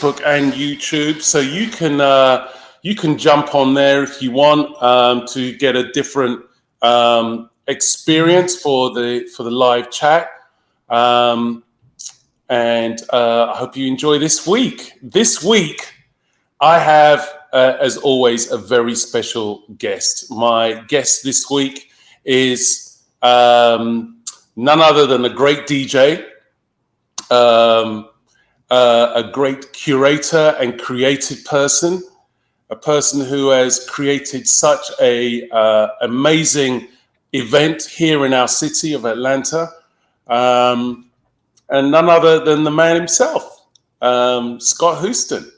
Facebook and YouTube, so you can jump on there if you want to get a different experience for the live chat. And I hope you enjoy this week. This week, I have, as always, a very special guest. My guest this week is none other than a great DJ, a great curator and creative person, a person who has created such a amazing event here in our city of Atlanta. And none other than the man himself, Scott Houston.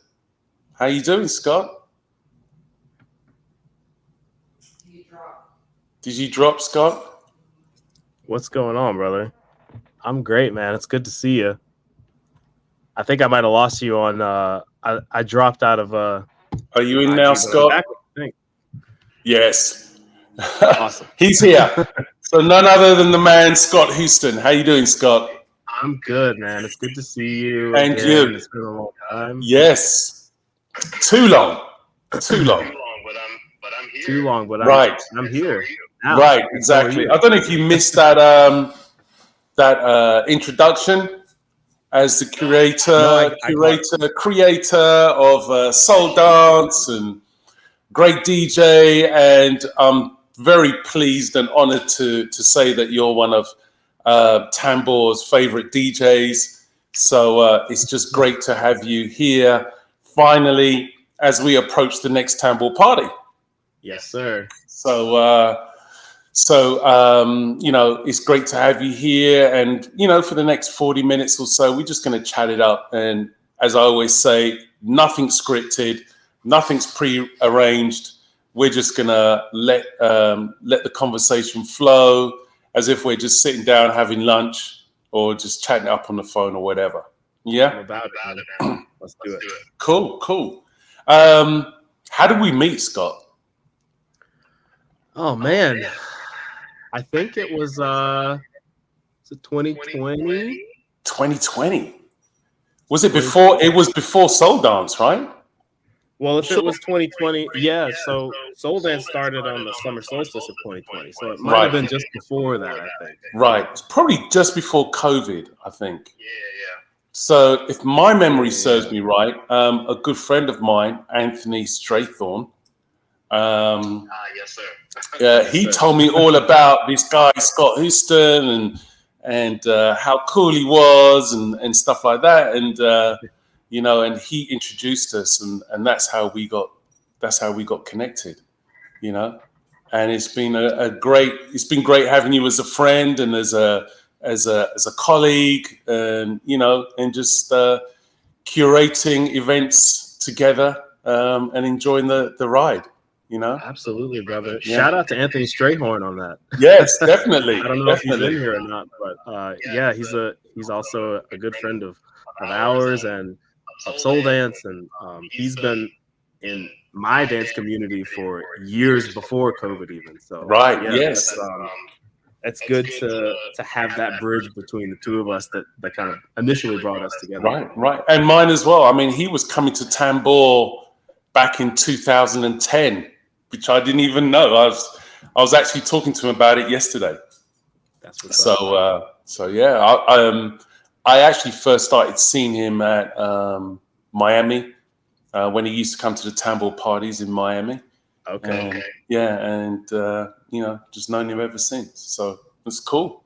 How you doing, Scott? Did you drop, Scott? What's going on, brother? I'm great, man. It's good to see you. I think I might have lost you on. I dropped out of. Are you in now, Scott? Yes. Awesome. He's here. So none other than the man, Scott Houston. How you doing, Scott? I'm good, man. It's good to see you. And again. you. It's been a long time. Yes. Too long. Too long. But I'm here. Too long, but right. I'm here. Now. Right, exactly. I don't know if you missed that introduction as the creator of Soul Dance and great DJ, and I'm very pleased and honored to say that you're one of Tambor's favorite DJs. So it's just great to have you here finally as we approach the next Tambor party. Yes, sir. So it's great to have you here, and for the next 40 minutes or so, we're just going to chat it up. And as I always say, nothing's scripted, nothing's pre-arranged. We're just going to let the conversation flow, as if we're just sitting down having lunch or just chatting up on the phone or whatever. Yeah? I'm about it, man. Let's do it. Cool. How did we meet, Scott? Oh, man. I think it was 2020? 2020. Was it before? It was before Soul Dance, right? Well, if it was 2020, yeah. So Soul Dance started on the summer solstice of 2020. So it might have been just before that, I think. Right. It's probably just before COVID, I think. Yeah. So if my memory serves me right, a good friend of mine, Anthony Strathorn, yes, sir. He told me all about this guy, Scott Houston, and how cool he was and stuff like that. And and he introduced us, and that's how we got connected, And it's been great having you as a friend and as a colleague, and and just curating events together and enjoying the ride. Absolutely, brother. Yeah. Shout out to Anthony Strayhorn on that. Yes, definitely. I don't know if he's in here or not, but he's also a good friend of ours and of Soul Dance, and he's been in my dance community for years before COVID even. So yes. It's good to have that bridge between the two of us that kind of initially brought us together. Right. And mine as well. I mean, he was coming to Tambor back in 2010. Which I didn't even know. I was actually talking to him about it yesterday. That's what's up. So yeah, I actually first started seeing him at Miami when he used to come to the Tambor parties in Miami. Okay. Yeah, and just known him ever since. So it's cool.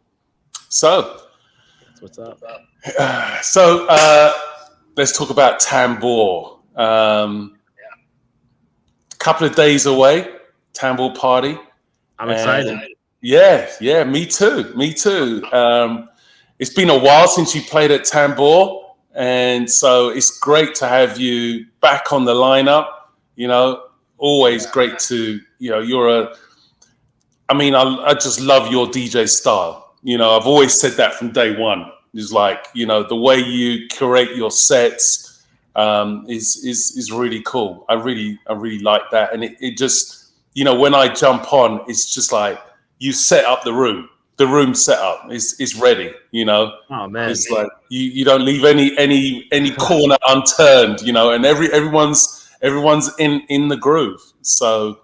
So that's what's up. So let's talk about Tambor. Couple of days away, Tambor party. I'm excited. Yeah, me too. It's been a while since you played at Tambor, and so it's great to have you back on the lineup. Always great to I just love your DJ style. I've always said that from day one. It's like the way you curate your sets. Is really cool. I really like that, and it just when I jump on, it's just like you set up the room. the room set up. It's ready. You know. Oh man, It's like you don't leave any corner unturned. You know, and everyone's in the groove. So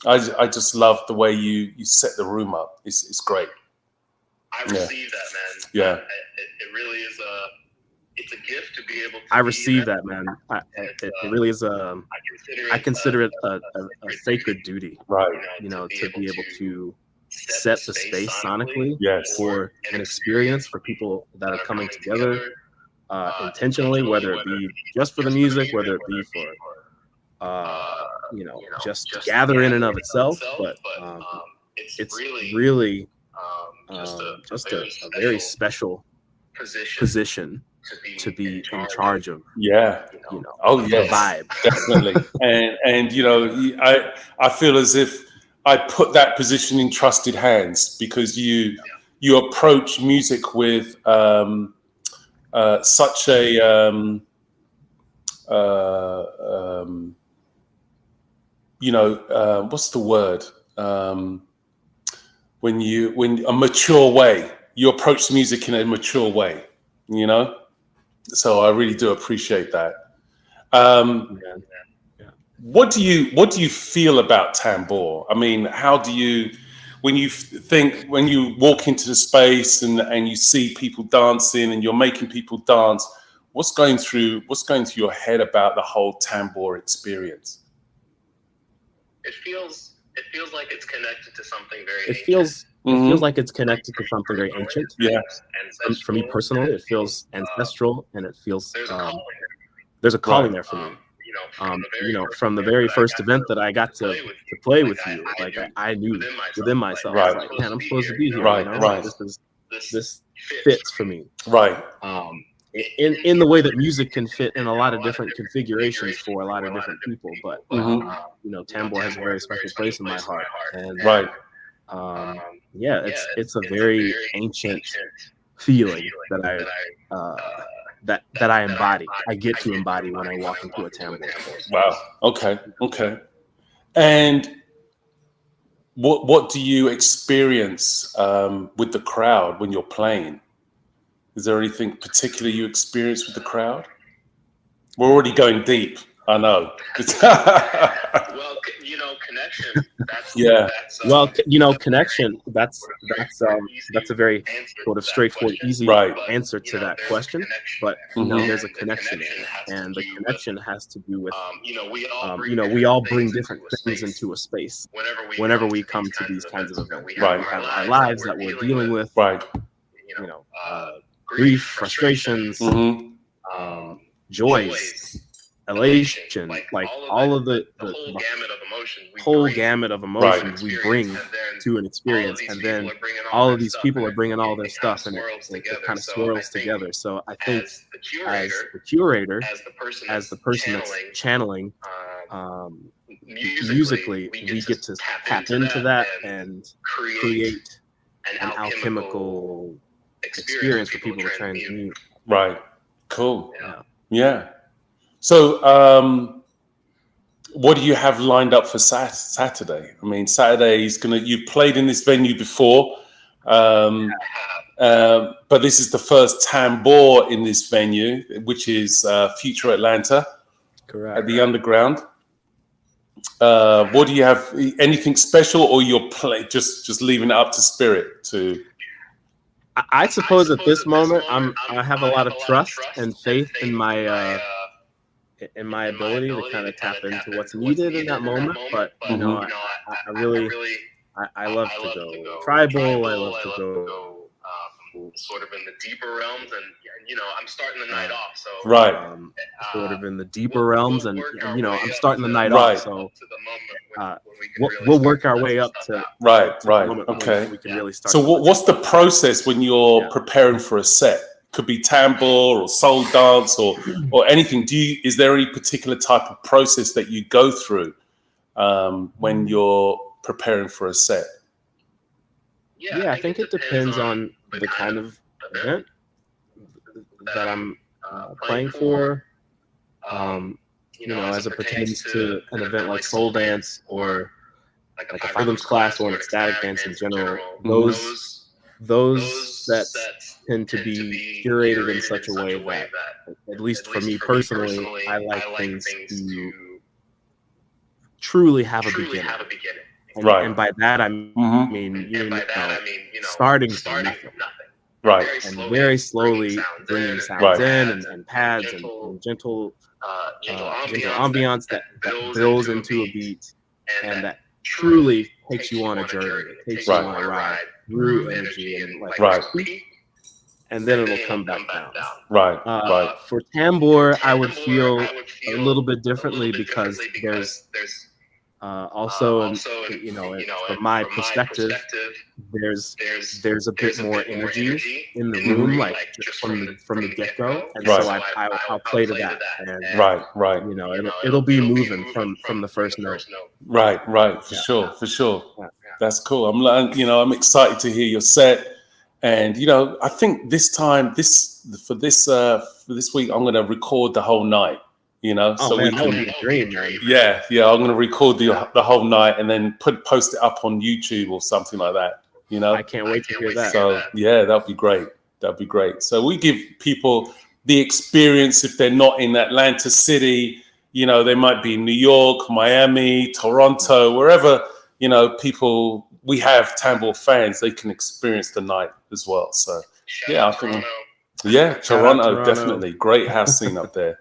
I just love the way you set the room up. It's great. I receive that, man. Yeah. It really is it's a gift to be able to I receive that, man. It really is I consider it a sacred duty, Right. you know, to be able to set the space sonically Yes. for an experience for people that are coming together intentionally, whether it be just for the music, whether it be for you know, just to gather in and of itself, but it's really just a very special position to be in charge of. Yeah. You know, Oh the yes, vibe. definitely. and you know, I feel as if I put that position in trusted hands because you approach music with such a you know, what's the word? When a mature way, you approach the music in a mature way, you know. So I really do appreciate that. What do you feel about tambour? I mean, how do you, when you walk into the space and you see people dancing and you're making people dance, what's going through your head about the whole tambour experience? It feels like it's connected to something very. It feels like it's connected to something very ancient. Yeah. For me personally, it feels ancestral, and it feels there's a calling there for me. You know, from the very first event that I got to play with you, like I knew within myself, I was like, man, I'm supposed to be here. Right, you know? right. This fits for me. Right. In the way that music can fit in a lot of different configurations for a lot of different people, but you know, tambour has a very special place in my heart, and right. Yeah, it's a very ancient feeling that I embody. I get to embody when I walk into a tambour space. Wow. Okay. And what do you experience with the crowd when you're playing? Is there anything particular you experience with the crowd? We're already going deep. I know. Well, you know, connection. Connection. That's a very sort of straightforward, easy answer to that question. But you know, there's a connection there, and the connection has to do with you know, we all bring different things into a space whenever we come to these kinds of events. Right. We have our lives that we're dealing with. Right. You know, grief, frustrations, joys, elation, like all of the whole gamut of emotions we bring to an experience, and then all of these people are bringing all their stuff, and it kind of swirls together. So I think as the curator, as the person that's channeling musically, we get to tap into that and create an alchemical experience for people to transmute. Right. Cool. Yeah. So, what do you have lined up for Saturday? I mean, Saturday is you've played in this venue before, but this is the first tambour in this venue, which is Future Atlanta. Correct. At the Underground. What do you have? Anything special, or you're just leaving it up to spirit to? I suppose at this moment I have a lot of trust and faith in my ability to kind of tap into what's needed in that moment. But you know, I love to go tribal. I love to go sort of in the deeper realms, and you know, I'm starting the night off, so sort of in the deeper realms, and you know, I'm starting the night off, so we'll work our way up to the moment when we can really start. So what's the process when you're preparing for a set? Could be tambour or soul dance or anything. Is there any particular type of process that you go through when you're preparing for a set? Yeah, I think it depends on the kind of event that I'm playing for. You know, as it pertains to an event like soul dance or like a rhythms class or an ecstatic dance in general, those sets tend to be curated in such a way that, at least for me personally, I like things to truly have a beginning. And by that I mean, starting from nothing. Right. And very slowly bringing sounds in and pads and gentle ambiance that builds into a beat and that truly takes you on a journey. It takes you on a ride through energy and like peak, and then it'll come back down. Right. For tambour, I would feel a little bit differently because there's also, from my perspective, there's a bit more energy in the room, like just from the get go, and so I'll play to that, and right. It'll be moving from the first note. Right, for sure. Yeah. That's cool. I'm excited to hear your set, and I think this time, for this week, I'm going to record the whole night. So man, that would be a dream, man. Yeah. I'm going to record the whole night and then post it up on YouTube or something like that. I can't wait to hear that. So yeah, that'd be great. So we give people the experience if they're not in Atlanta City. They might be in New York, Miami, Toronto, wherever. People, we have tambour fans. They can experience the night as well. So I think Toronto definitely great house scene up there.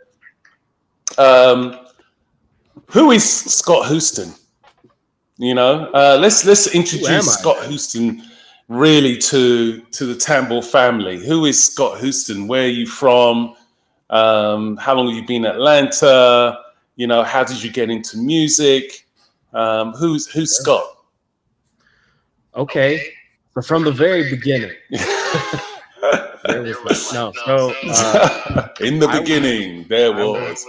Who is Scott Houston? Let's introduce Scott Houston really to the tambour family. Who is Scott Houston? Where are you from? How long have you been in Atlanta? How did you get into music? Who's Scott? Okay, so from the very beginning. In the beginning, there was.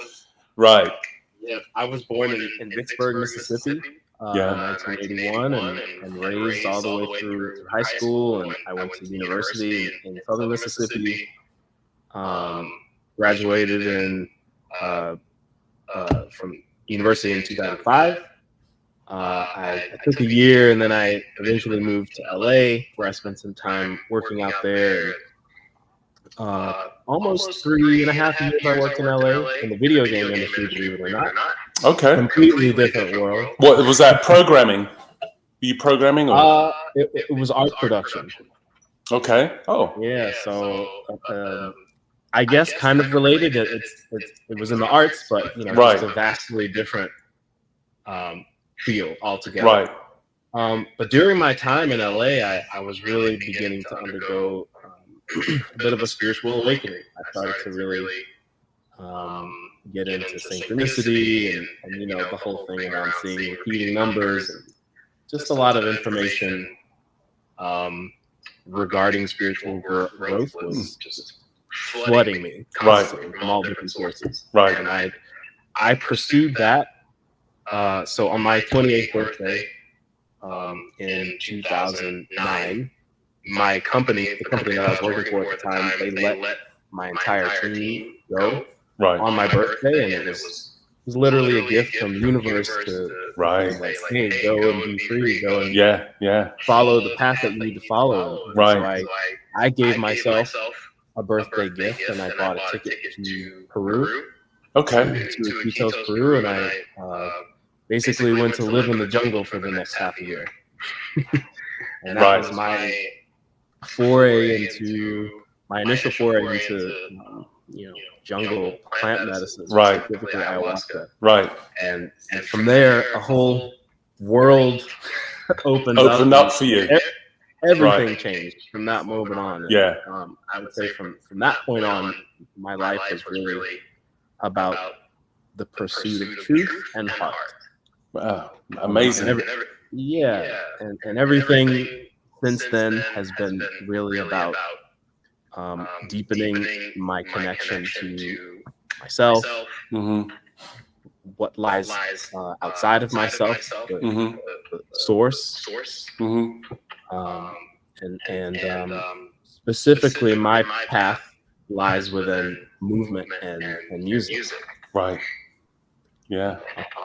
Right. Yeah, I was born in Vicksburg, Mississippi, in 1981, and raised all the way through high school, and I went to university in Southern Mississippi. Graduated from university in 2005. I took a year, and then I eventually moved to LA, where I spent some time working out there. Almost 3.5 years I worked in LA in the video game industry, believe it or not. Okay. Completely different world. What was that, programming? Were you programming? Or? It was art production. Okay. Oh. Yeah. So I guess kind of related. It was in the arts, but just a vastly different feel altogether. Right. But during my time in LA, I was really beginning to undergo a bit of a spiritual awakening. I started to really get into synchronicity and the whole thing around seeing repeating numbers and just a lot of information regarding spiritual growth was just flooding me constantly from all different sources. Right. And I pursued that. So on my 28th birthday in 2009, the company that I was working for at the time, they let my entire team go on my birthday, and it was literally a gift from the universe to hey, go and be free, go and follow the path that you need to follow. And so I gave myself a birthday gift, and I bought a ticket to Peru. Okay. To Iquitos, Peru, and I basically went to live in the jungle for the next half a year. And that was my initial foray into jungle plant medicine, specifically ayahuasca. Right. And from there, a whole world opened up for you. Everything changed from that moment on. And, I would say from that point on, my life was really about the pursuit of truth and heart. Wow, amazing. And everything since then has been really about deepening my connection to myself, what lies outside of myself, the source, and specifically my path lies within movement and music. Right. Yeah.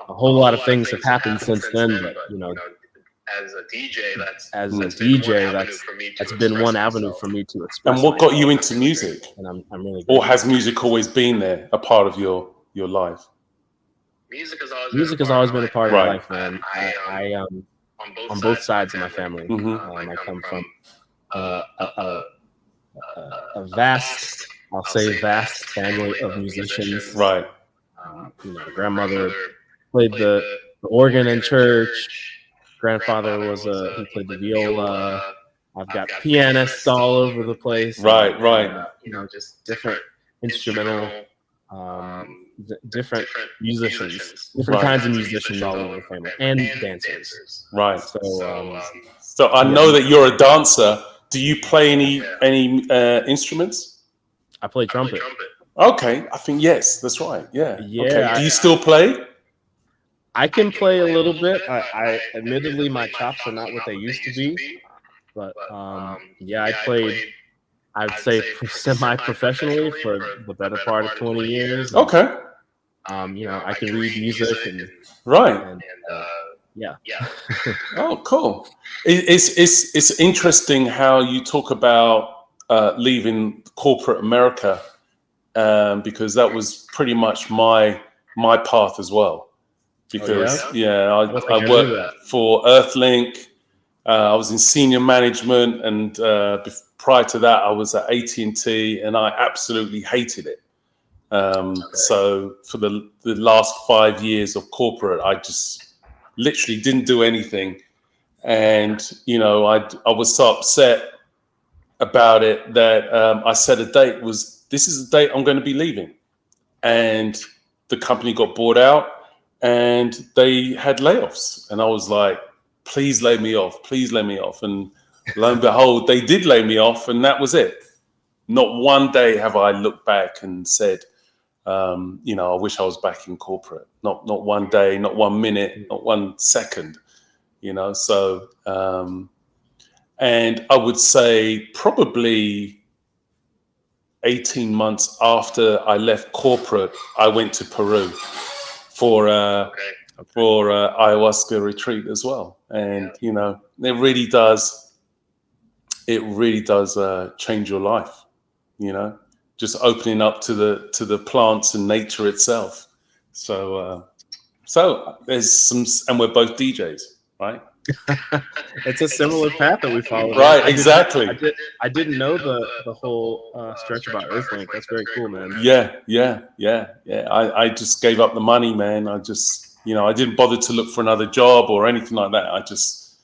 A whole lot of things have happened since then, but as a DJ, that's been one avenue for me to express. And what got you into music? And I'm really or has music always been there, a part of your life? Music has always been a part of my Right. life, man. I on both sides of my family. I come from a vast, I'll say vast family of musicians. Right. Grandmother played the organ in church. Grandfather he played the viola. I've got pianists all over the place. Right. Just different instrumental, different musicians, different kinds of musicians all over the family, and dancers. Right. So I know that you're a dancer. Do you play any instruments? I play trumpet. Okay, I think yes, that's right. Yeah. Yeah. Okay. Do you still play? I can play a little bit. I admittedly, my chops are not what they used to be, but I played, I'd say semi-professionally for the better part of 20 years. Okay. I can read music and right. And, Oh, cool. It's interesting how you talk about leaving corporate America, because that was pretty much my path as well. Because I worked for Earthlink. I was in senior management, and prior to that, I was at AT&T, and I absolutely hated it. So for the last 5 years of corporate, I just literally didn't do anything, and I was so upset about it that I set a date. This is the date I'm going to be leaving, and the company got bought out. And they had layoffs, and I was like, please lay me off, please lay me off. And lo and behold, they did lay me off, and that was it. Not one day have I looked back and said, I wish I was back in corporate. Not one day, not 1 minute, not 1 second, So, and I would say probably 18 months after I left corporate, I went to Peru for ayahuasca retreat as well, and it really does change your life. Just opening up to the plants and nature itself. So there's some, and we're both DJs, right? It's a similar path that we follow. Right, exactly. I didn't know the whole stretch about Earthlink. That's very cool, man. Yeah. I just gave up the money, man. I just, I didn't bother to look for another job or anything like that. I just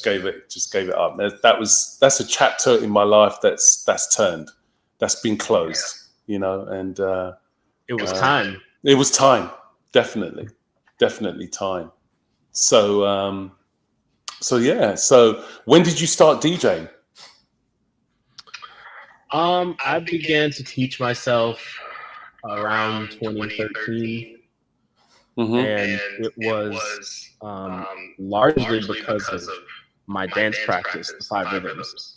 gave it up. That's a chapter in my life that's turned, that's been closed, and it was time. It was time, definitely time. So when did you start DJing? I began to teach myself around 2013, and it was largely because of my dance practice, the 5 rhythms.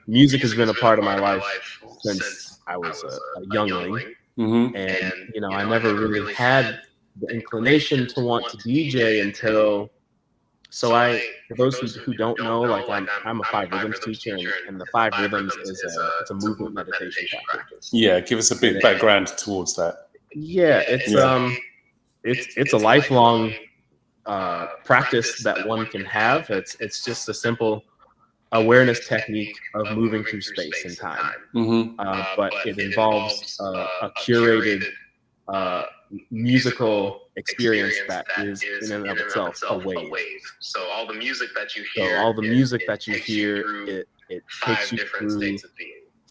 Music has been a part of my life since I was a youngling, and I never really had the inclination to want to DJ until. So for those who don't know, I'm a 5 rhythms teacher, and the 5 rhythms it's a movement meditation practice. Yeah, give us a bit of background towards that. Yeah, it's a lifelong practice that one can have. It's just a simple awareness technique of moving through space and time, but it involves a curated musical experience that is in and of itself a wave. So all the music that you hear, it takes you through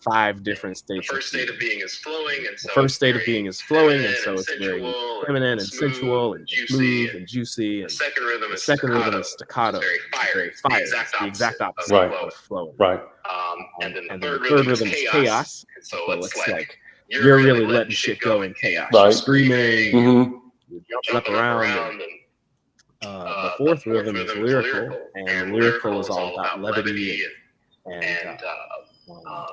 5 different states. The first state of being is flowing, and so it's very feminine and sensual and smooth and juicy. And the second rhythm is staccato, very fire. The exact opposite of flowing. Right. And then the third rhythm is chaos. So it's like you're really letting shit go in chaos. Right. You're screaming, you're jumping up around. The fourth rhythm is lyrical, and lyrical is all about levity and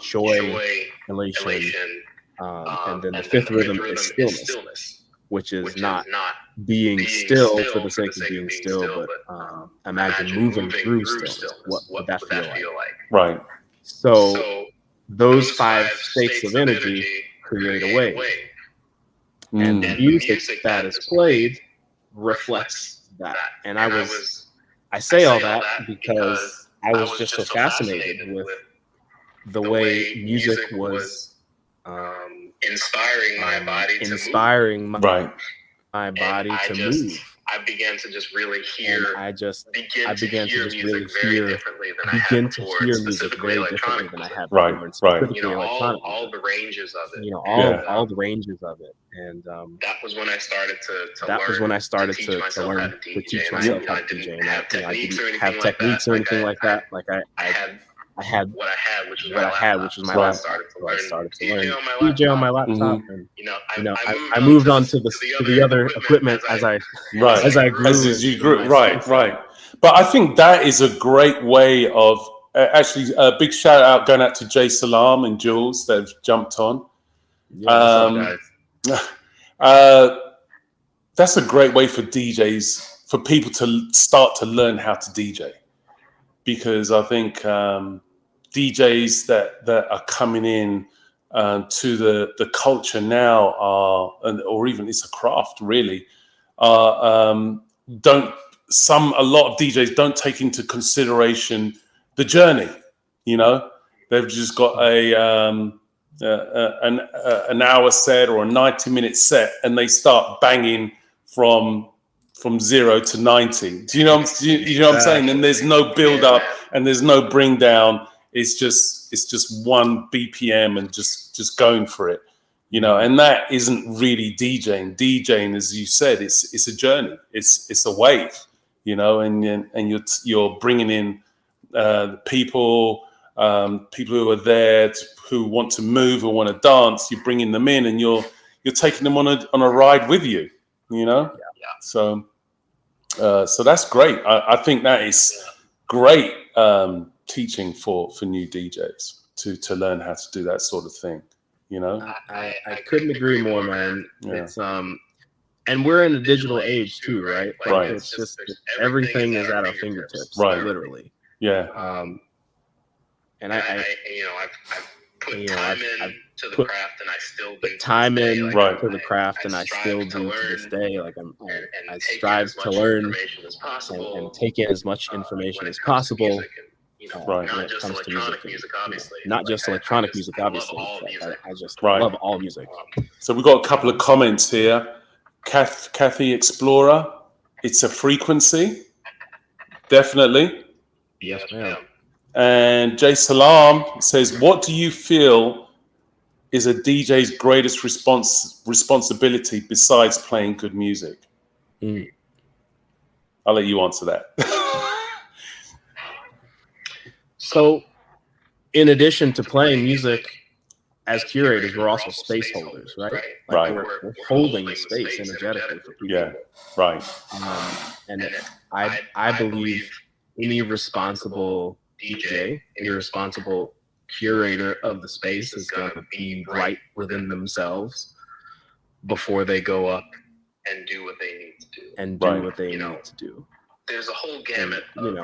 joy, elation. And then the fifth rhythm is stillness, which is not being still for the sake of being still, but imagine moving through stillness. What would that feel like? Right. So those 5 states of energy create a wave. And the music that is played reflects that. And I say all that because I was just so fascinated with the way music was inspiring my body to move. My body to move. I began to just really hear. And I began to just really hear. Begin to hear music very differently than I had before. And specifically electronic. All the ranges of it. All the ranges of it. And that was when I started to learn to teach myself how to DJ. And I didn't have techniques or anything like that. Like I had what I had, which was my laptop. So I started to learn DJ on my laptop, and I moved on to the other equipment as I grew. As you grew, right. But I think that is a great way of actually a big shout out going out to Jay Salam and Jules that have jumped on. That's a great way for DJs, for people to start to learn how to DJ. Because I think DJs that are coming in to the culture now or even it's a craft really, a lot of DJs don't take into consideration the journey. They've just got an hour set or a 90-minute set, and they start banging from 0 to 90. Do you know what I'm saying? And there's no build up and there's no bring down. It's just one BPM and just going for it, and that isn't really DJing. DJing, as you said, it's a journey. It's a wave, and you're bringing in people who are there who want to move, who want to dance. You're bringing them in, and you're taking them on a ride with you, So that's great. I think that is great teaching for new DJs to learn how to do that sort of thing. I couldn't agree more, man. Yeah. It's and we're in a digital age too, right? Right. It's just everything is at our fingertips, right? Literally. Yeah. And I've put time in to the craft, and I still do time in to the craft, and I still do to this day. Like I strive to learn and take in as much information as possible. When it comes to music, obviously. Not just electronic music, obviously. I just love all music. So we've got a couple of comments here. Kathy Explorer, it's a frequency, definitely. Yes, ma'am. And Jay Salam says, what do you feel is a DJ's greatest responsibility besides playing good music? I'll let you answer that. So, in addition to playing music, as curators, we're also space holders, right? We're holding the space energetically for people. Yeah, right. And I believe any responsible DJ, any responsible curator of the space is going to be right within themselves before they go up and do what they need to do. There's a whole gamut of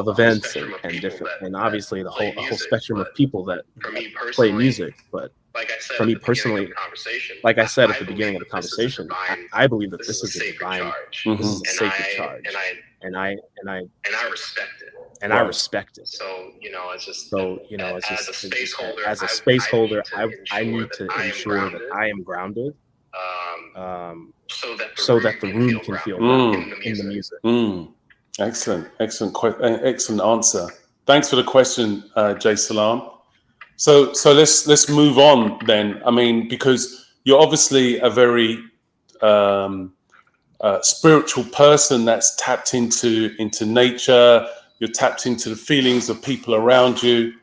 events and different, and obviously the whole spectrum of people that play music. But for me personally, like I said at the beginning of the conversation, I believe that this is a divine, this is a sacred charge, and I respect it. And I respect it. So it's just as a space holder, I need to ensure that I am grounded. So that the room can feel in the music. Excellent answer. Thanks for the question, Jay Salam. So let's move on then. I mean, because you're obviously a very spiritual person that's tapped into nature. You're tapped into the feelings of people around you.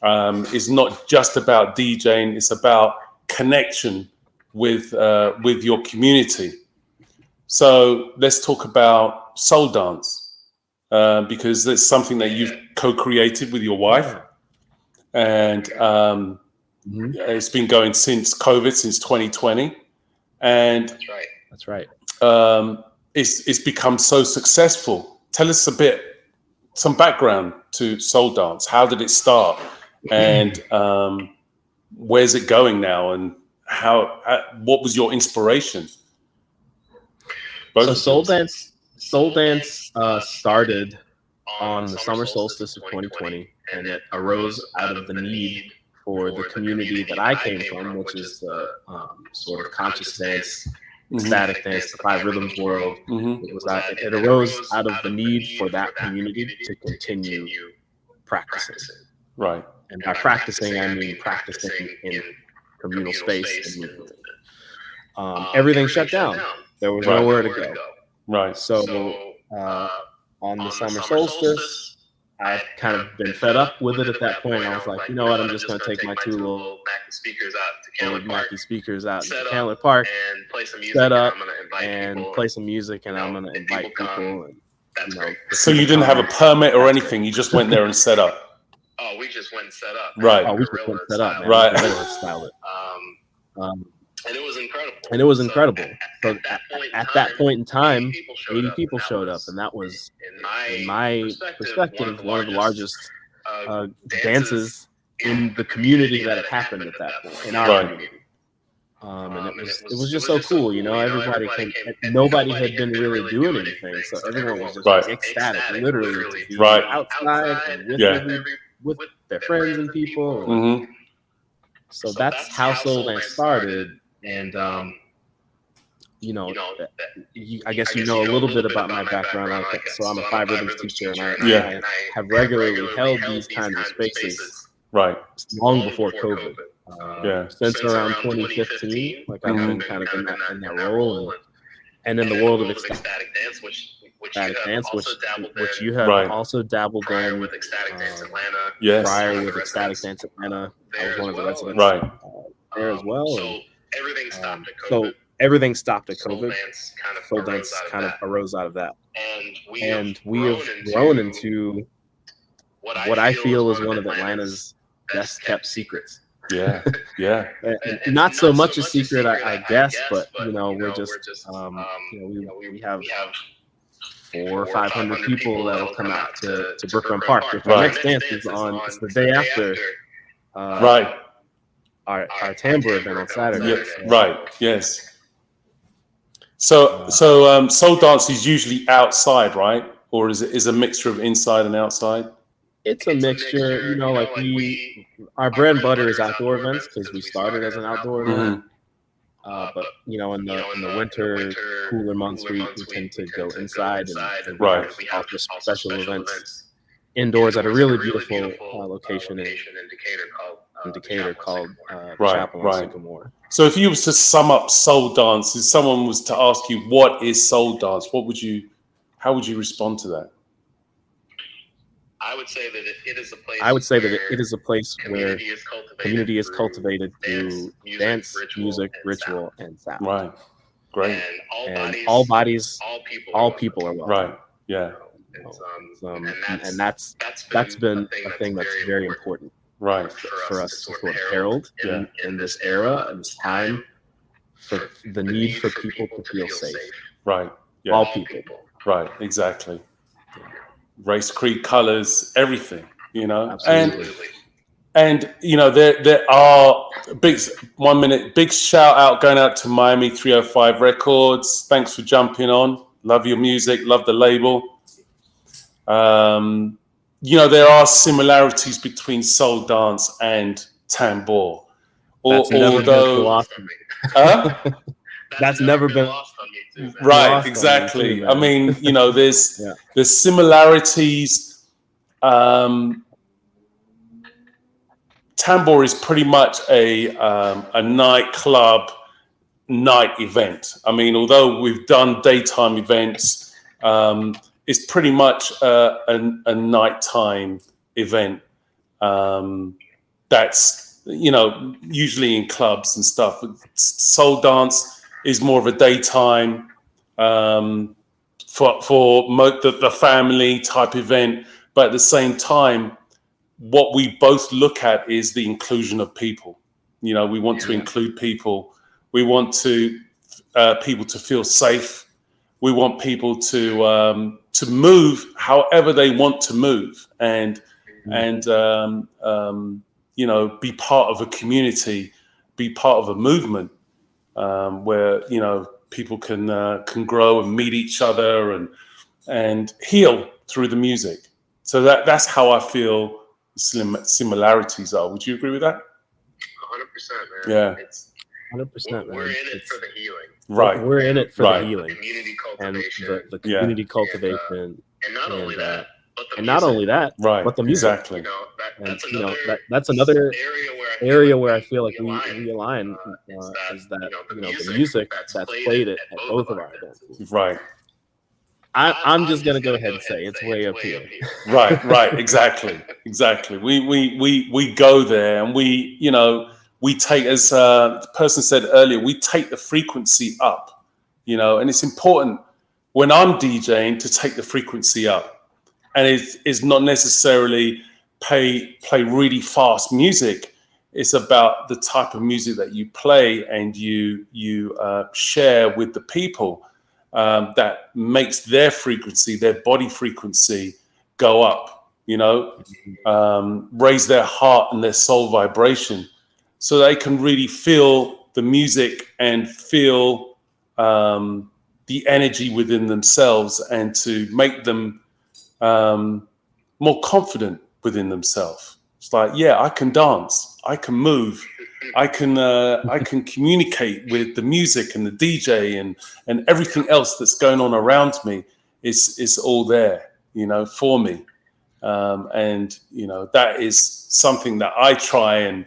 It's not just about DJing. It's about connection with your community. So let's talk about soul dance, because it's something that you've co-created with your wife, and It's been going since COVID, since 2020, and That's right. It's become so successful. Tell us some background to soul dance. How did it start, and where's it going now, and what was your inspiration? So soul dance started on the summer solstice of 2020, and it arose out of the need for the community that I came from, which is the sort of conscious dance, ecstatic dance, the five rhythms world. It arose out of the need for that community to continue practicing. Right. And by practicing, I mean practicing in communal space and movement. Everything shut down. There was nowhere to go. Right. So on the summer solstice, I've kind of been fed up with it at that point. I was like, you know what? I'm just going to take my two little Mackie speakers out to Candler Park, set up, and play some music, and I'm going to invite people. And, so you didn't have a permit or anything? You just went there and set up? Oh, we just went and set up. Right. Oh, we just went and set up, man. Right. Style it. And it was incredible. So at that point in time, 80 people showed up, and that was, in my perspective, one of the largest dances in the community that had happened at that point, in our community. And it was just so cool, everybody nobody had been really doing anything, so everyone was just ecstatic, literally, to be outside and with their friends and people. So that's how soul dance started. And, I guess a little bit about my background. So I'm a five rhythms teacher, and I have regularly held these kinds of spaces long before COVID. Since around 2015, I've been kind of in that role. And in the world of ecstatic dance, which you have also dabbled in with Ecstatic Dance Atlanta. Prior with Ecstatic Dance Atlanta, I was one of the residents there as well. So everything stopped at COVID. So everything stopped at Soul COVID. dance kind of arose out of that. And we have grown into what I feel is one of Atlanta's best kept secrets. Yeah. And not so much a secret, I guess, but we're just we have 400 or 500 people that'll come out to Brooklyn Park. Our next dance is it's the day after our timbre event on Saturday. Yes. So soul dance is usually outside, right? Or is a mixture of inside and outside? It's a mixture, our bread and butter is outdoor events because we started as an outdoor event. But in the winter, cooler months, we tend to go inside and we have special events indoors at a really beautiful location in Decatur called Chapel and Sycamore. So if you was to sum up soul dance, if someone was to ask you what is soul dance, how would you respond to that? I would say that it is a place where community is cultivated through dance, music, ritual, and sound. Right. Great. And all people are welcome. Right. Yeah. And that's been a thing that's very important. Right. For us to sort of herald in this era and this time, for the need for people to feel safe. Right. Yeah. All people. Right. Exactly. Race, creed, colors, everything, Absolutely. and there are big shout out going out to Miami 305 Records. Thanks for jumping on. Love your music, love the label. There are similarities between soul dance and tambour. Although that's never been lost on me too. Right, exactly. I mean, there's similarities. Tambour is pretty much a nightclub night event. I mean, although we've done daytime events, it's pretty much a nighttime event. That's usually in clubs and stuff. Soul dance is more of a daytime for the family type event, but at the same time, what we both look at is the inclusion of people. You know, we want to include people. We want people to feel safe. We want people to move however they want to move, and you know, be part of a community, be part of a movement where, you know, people can grow and meet each other and heal through the music. So that's how I feel similarities are. Would you agree with that? 100%, man. Yeah. It's 100%. we're in it for the healing. Right. We're in it for Right. the healing Community and cultivation. the community cultivation, And not only that, but the and music. not only that, Right. but the music. Exactly. You know, that's And, you know, another that's another area where I feel like we align, align is that you know, the music that's played at both of our events. Right. I'm just gonna go ahead and say it's way up here. Right. Right. Exactly. Exactly. We go there, and we, you know, we take, as the person said earlier, we take the frequency up, you know, and it's important when I'm DJing to take the frequency up, and it's not necessarily play really fast music. It's about the type of music that you play and you share with the people that makes their frequency, their body frequency, go up. You know, raise their heart and their soul vibration, so they can really feel the music and feel the energy within themselves, and to make them more confident within themselves. It's like, yeah, I can dance, I can move, I can communicate with the music and the DJ and everything else that's going on around me. Is all there, you know, for me. And you know, that is something that I try and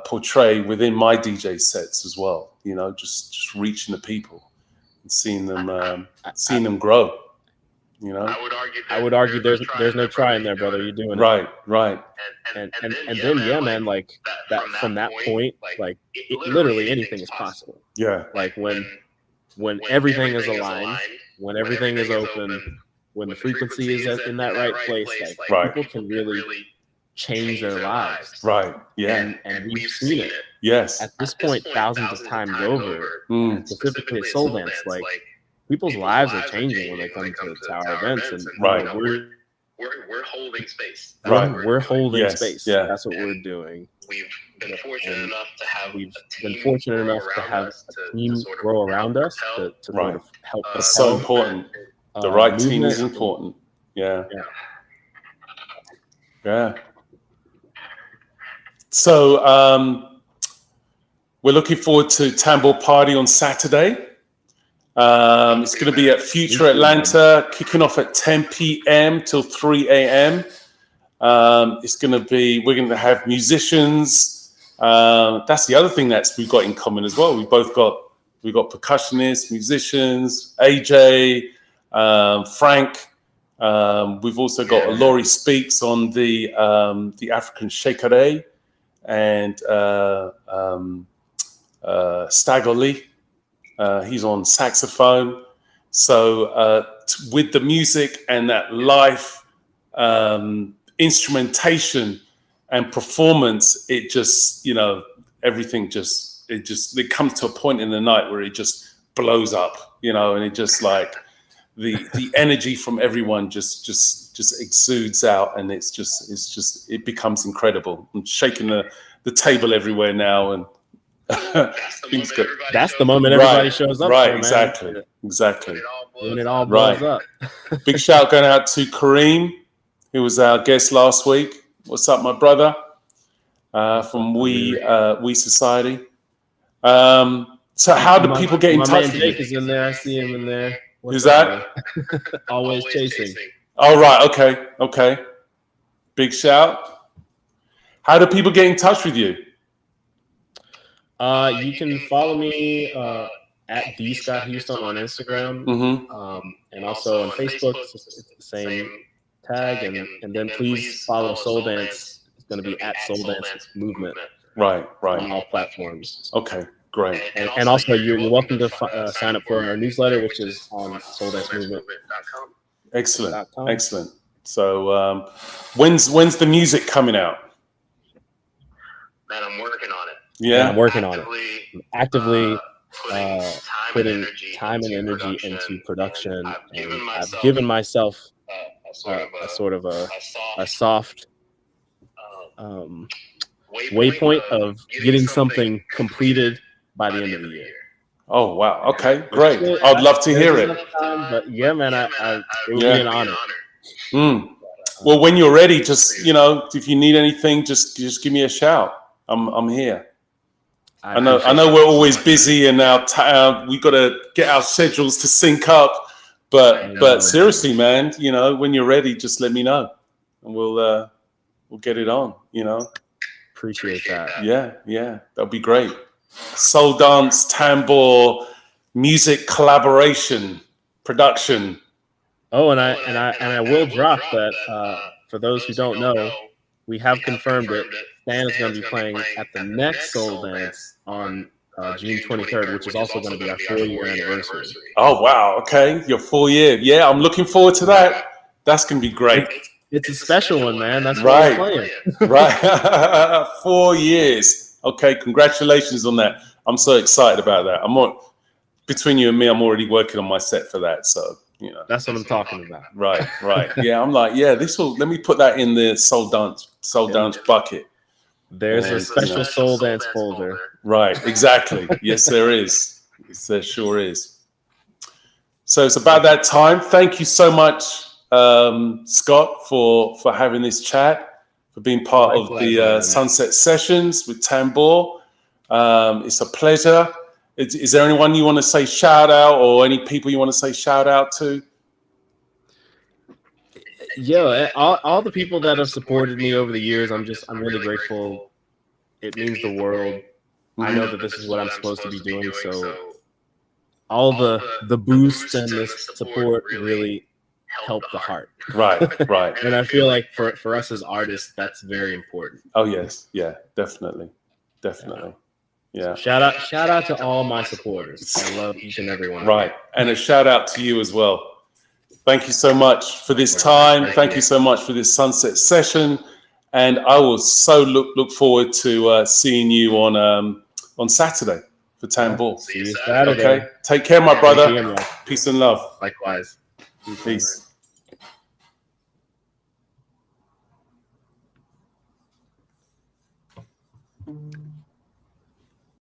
portray within my DJ sets as well. You know, just reaching the people and seeing them grow. You know, I would argue there's no try in there, brother. You're doing right, right, and then yeah, man, like that from that point, like literally anything is possible. yeah, like when everything is aligned, when everything is open, when the frequency is in that right place, like right, people can really change their lives. right, yeah, and we've seen it. Yes, At this point, thousands of times over, specifically at Soul Dance, like people's lives are changing when they come to our events, and right. you know, we're holding space. Right. We're holding Yes, space. yeah. That's what we're doing. We've been fortunate enough to have a team grow around us to Right. sort of help That's so propel, important. The right team movement. is important. Yeah. Yeah. So we're looking forward to Tambor Party on Saturday. It's going to be at Future Atlanta, kicking off at 10 p.m. till 3 a.m. It's going to be, we're going to have musicians. That's the other thing that we've got in common as well. We've got percussionists, musicians, AJ, Frank. We've also got Laurie Speaks on the African Shekere, and Stagger Lee. He's on saxophone. So with the music and that live instrumentation and performance, it just, you know, everything it comes to a point in the night where it just blows up, you know, and it just like the energy from everyone just exudes out, and it becomes incredible. I'm shaking the table everywhere now, and that's the moment everybody shows up. Right, for, exactly. Man. Exactly. When it all blows up. Big shout going out to Kareem, who was our guest last week. What's up, my brother? From We Society. So how do people get in touch with you? My man Jake is in there. I see him in there. Who's that? Always chasing. Oh, right. Okay. Big shout. How do people get in touch with you? You can follow me at the Scott Houston on Instagram, and also on Facebook. It's the same tag, and then please follow Soul Dance. It's going to be at Soul Dance Movement. Right. On all platforms. Okay, great. And also, you're welcome to sign up for our newsletter, which is on souldancemovement.com. Excellent. So, when's the music coming out? Man, I'm working on it. and I'm Yeah. working on it. I'm actively putting time and energy into production, and I've given myself a sort of a soft waypoint of getting something completed by the end of the year. Oh wow. Okay, great. I'd love to hear it. But yeah, man, it would Yeah. be an honor. Well, when you're ready, just if you need anything, just give me a shout. I'm here. I know we're always busy, and now we got to get our schedules to sync up. But seriously, man, when you're ready, just let me know, and we'll get it on. Appreciate that. Yeah, that'd be great. Soul dance, tambour, music collaboration, production. Oh, and I will drop that for those who don't know, we have confirmed it. Stan is going to be playing at the next Soul Dance on June 23rd, which is also going to be our 4-year anniversary. Oh wow! Okay, your 4 year. Yeah, I'm looking forward to that. That's going to be great. It's a special one, man. That's right. Why we're playing. Right. 4 years. Okay, congratulations on that. I'm so excited about that. Between you and me, I'm already working on my set for that. So that's what I'm talking about. Right. Yeah, I'm like, let me put that in the soul dance bucket. There's a special soul dance folder. Right, exactly. Yes, there is. Yes, there sure is. So it's about that time. Thank you so much, Scott, for having this chat, for being part of the Sunset Sessions with Tambour. It's a pleasure. Is there anyone you want to say shout out, or any people you want to say shout out to? Yeah, all the people that have supported me over the years, I'm really grateful. It means the world. I know that this is what I'm supposed to be doing, so all the boosts and this support really help the heart. Right. And I feel like for us as artists, that's very important. Oh yes, yeah, definitely. Yeah. So shout out to all my supporters. I love each and every one. Right, and a shout out to you as well. Thank you so much for this time. Thank you so much for this Sunset Session, and I will so look forward to seeing you on Saturday for Tambour. See you Saturday. Okay, take care, my brother. Peace and love. Likewise. Peace.